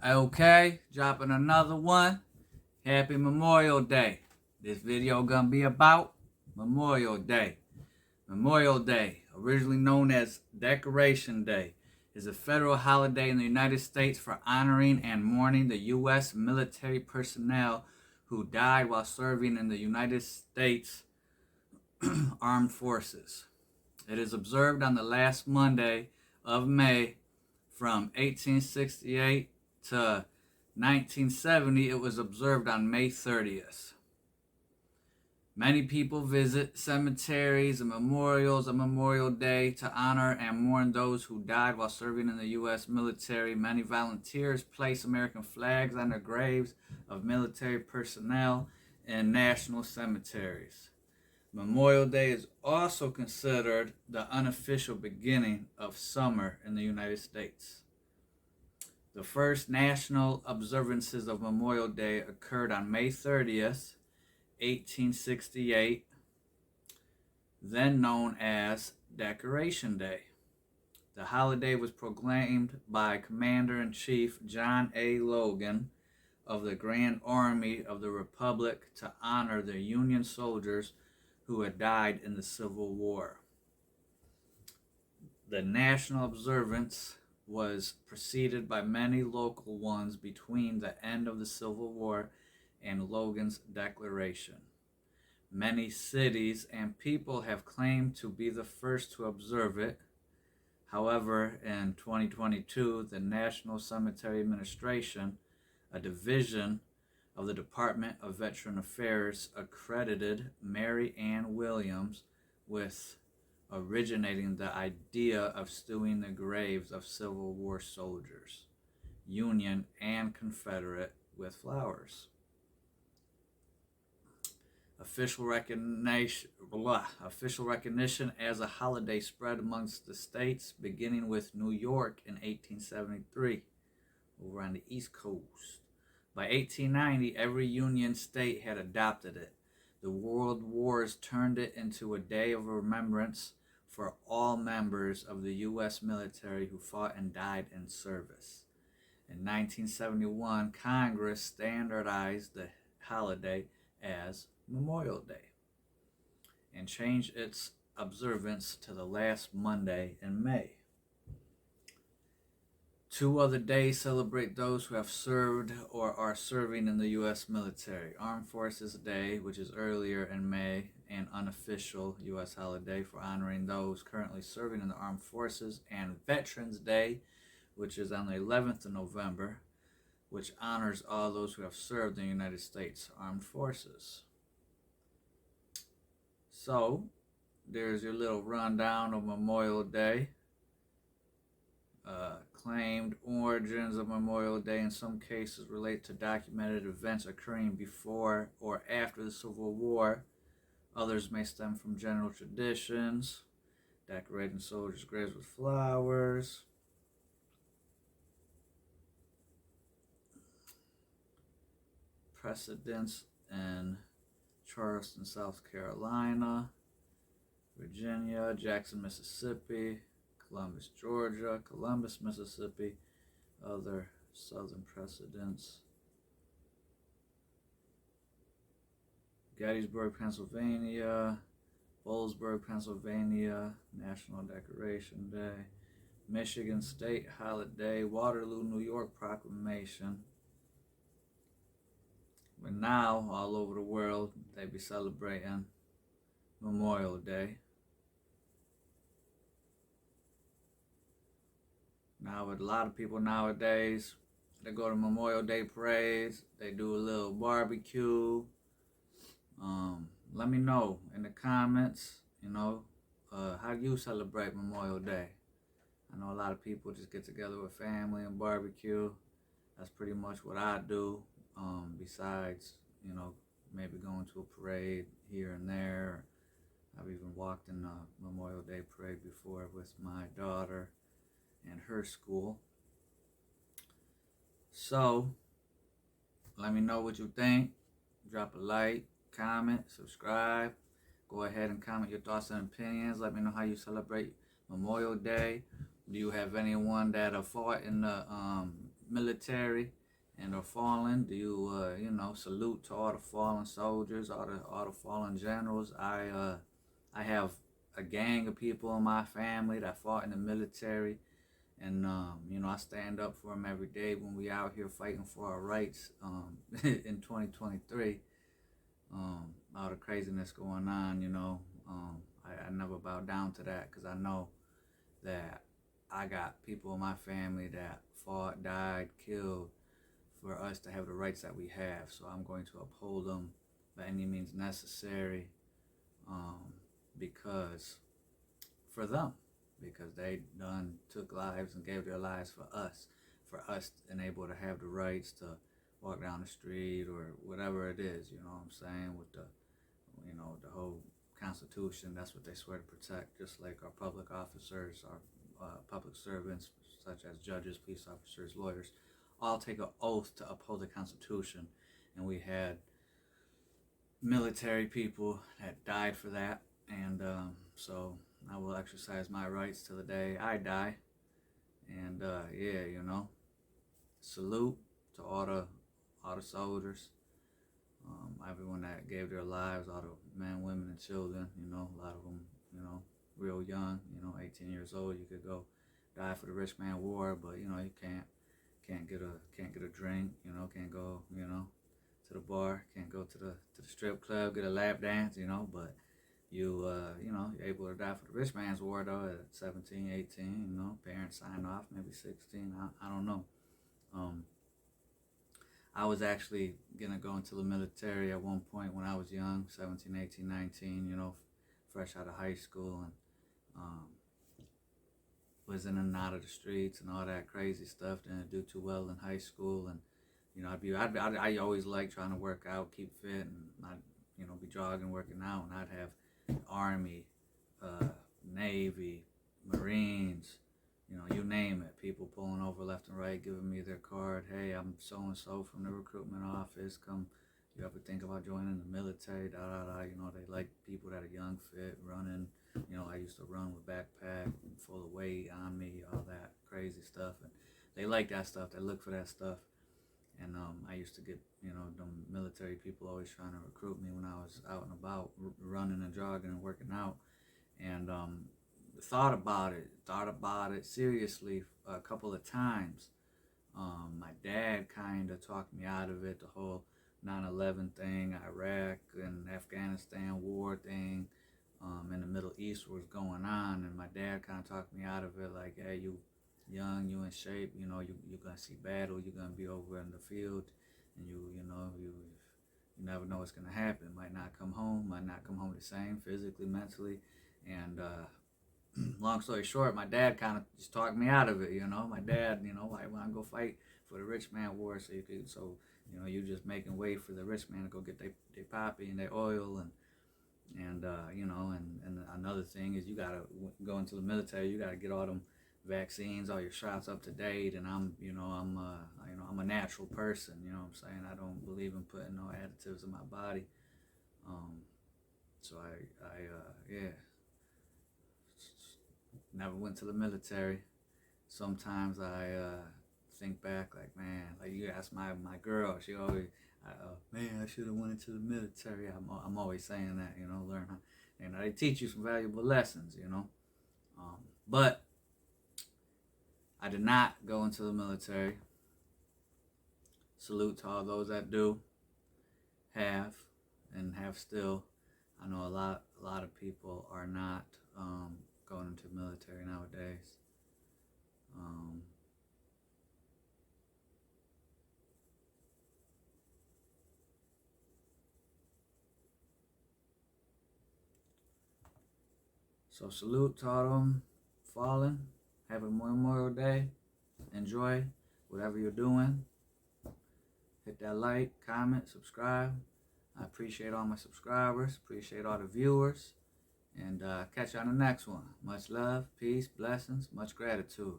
Okay, dropping another one. Happy Memorial Day. This video gonna be about Memorial Day. Memorial Day, originally known as Decoration Day, is a federal holiday in the United States for honoring and mourning the U.S. military personnel who died while serving in the United States Armed Forces. It is observed on the last Monday of May from 1868 to 1970. It was observed on May 30th. Many people visit cemeteries and memorials on Memorial Day to honor and mourn those who died while serving in the U.S. military. Many volunteers place American flags on the graves of military personnel in national cemeteries. Memorial Day is also considered the unofficial beginning of summer in the United States. The first national observances of Memorial Day occurred on May 30th, 1868, then known as Decoration Day. The holiday was proclaimed by Commander-in-Chief John A. Logan of the Grand Army of the Republic to honor the Union soldiers who had died in the Civil War. The national observance was preceded by many local ones between the end of the Civil War and Logan's declaration. Many cities and people have claimed to be the first to observe it. However, in 2022, the National Cemetery Administration, a division of the Department of Veteran Affairs, accredited Mary Ann Williams with originating the idea of strewing the graves of Civil War soldiers, Union and Confederate, with flowers. Official recognition as a holiday spread amongst the states, beginning with New York in 1873, over on the East Coast. By 1890, every Union state had adopted it. The World Wars turned it into a day of remembrance for all members of the U.S. military who fought and died in service. In 1971, Congress standardized the holiday as Memorial Day and changed its observance to the last Monday in May. Two other days celebrate those who have served or are serving in the U.S. military. Armed Forces Day, which is earlier in May, and unofficial U.S. holiday for honoring those currently serving in the armed forces, and Veterans Day, which is on the 11th of November, which honors all those who have served in the United States Armed Forces. So, there's your little rundown of Memorial Day. Claimed origins of Memorial Day in some cases relate to documented events occurring before or after the Civil War. Others may stem from general traditions, decorating soldiers' graves with flowers. Precedents in Charleston, South Carolina, Virginia, Jackson, Mississippi, Columbus, Georgia, Columbus, Mississippi, other southern precedents. Gettysburg, Pennsylvania, Boalsburg, Pennsylvania, National Decoration Day. Michigan State holiday, Waterloo, New York proclamation. But now, all over the world, they be celebrating Memorial Day. Now, with a lot of people nowadays, they go to Memorial Day parades, they do a little barbecue. Let me know in the comments, how do you celebrate Memorial Day? I know a lot of people just get together with family and barbecue. That's pretty much what I do. Besides, maybe going to a parade here and there. I've even walked in a Memorial Day parade before with my daughter and her school. So, let me know what you think. Drop a like, comment, subscribe. Go ahead and comment your thoughts and opinions. Let me know how you celebrate Memorial Day. Do you have anyone that fought in the military and are fallen, do you, salute to all the fallen soldiers, all the fallen generals? I have a gang of people in my family that fought in the military, and I stand up for them every day when we out here fighting for our rights in 2023. All the craziness going on, I never bow down to that, because I know that I got people in my family that fought, died, killed for us to have the rights that we have. So I'm going to uphold them by any means necessary, because for them, because they done took lives and gave their lives for us and able to have the rights to walk down the street or whatever it is, you know what I'm saying, with the whole Constitution. That's what they swear to protect, just like our public officers, our public servants, such as judges, police officers, lawyers, all take an oath to uphold the Constitution. And we had military people that died for that, and so I will exercise my rights till the day I die. And salute to all the soldiers, everyone that gave their lives, all the men, women, and children. A lot of them, real young. 18 years old. You could go die for the rich man war, but you can't get a drink. Can't go to the bar. Can't go to the strip club, get a lap dance. But you're able to die for the rich man's war though at 17, 18. Parents sign off, maybe 16. I don't know. I was actually gonna go into the military at one point when I was young, 17, 18, 19, fresh out of high school, and was in and out of the streets and all that crazy stuff. Didn't do too well in high school, and I always liked trying to work out, keep fit, and I'd be jogging, working out, and I'd have Army, Navy, Marines, you name it, people pulling over left and right, giving me their card. Hey, I'm so-and-so from the recruitment office. Come, you ever think about joining the military? They like people that are young, fit, running. I used to run with backpack full of weight on me, all that crazy stuff. And they like that stuff. They look for that stuff. And I used to get, the military people always trying to recruit me when I was out and about, running and jogging and working out. And thought about it seriously a couple of times. My dad kind of talked me out of it, the whole 9/11 thing, Iraq and Afghanistan war thing, in the Middle East was going on, and my dad kind of talked me out of it, like, hey, you young, you in shape, you're gonna see battle, you're gonna be over in the field, and you never know what's gonna happen. Might not come home the same, physically, mentally. And long story short, my dad kind of just talked me out of it. My dad, I want to go fight for the rich man war, you just making way for the rich man to go get their poppy and their oil, and another thing is, you gotta go into the military, you gotta get all them vaccines, all your shots up to date. And I'm a natural person. You know what I'm saying? I don't believe in putting no additives in my body. So I never went to the military. Sometimes I think back, like, man, like you ask my girl, she always, man, I should have went into the military. I'm always saying that, learn how, they teach you some valuable lessons, but I did not go into the military. Salute to all those that do, have still. I know a lot of people are not going into the military nowadays. So salute to all them fallen. Have a Memorial Day. Enjoy whatever you're doing. Hit that like, comment, subscribe. I appreciate all my subscribers. Appreciate all the viewers. And catch you on the next one. Much love, peace, blessings, much gratitude.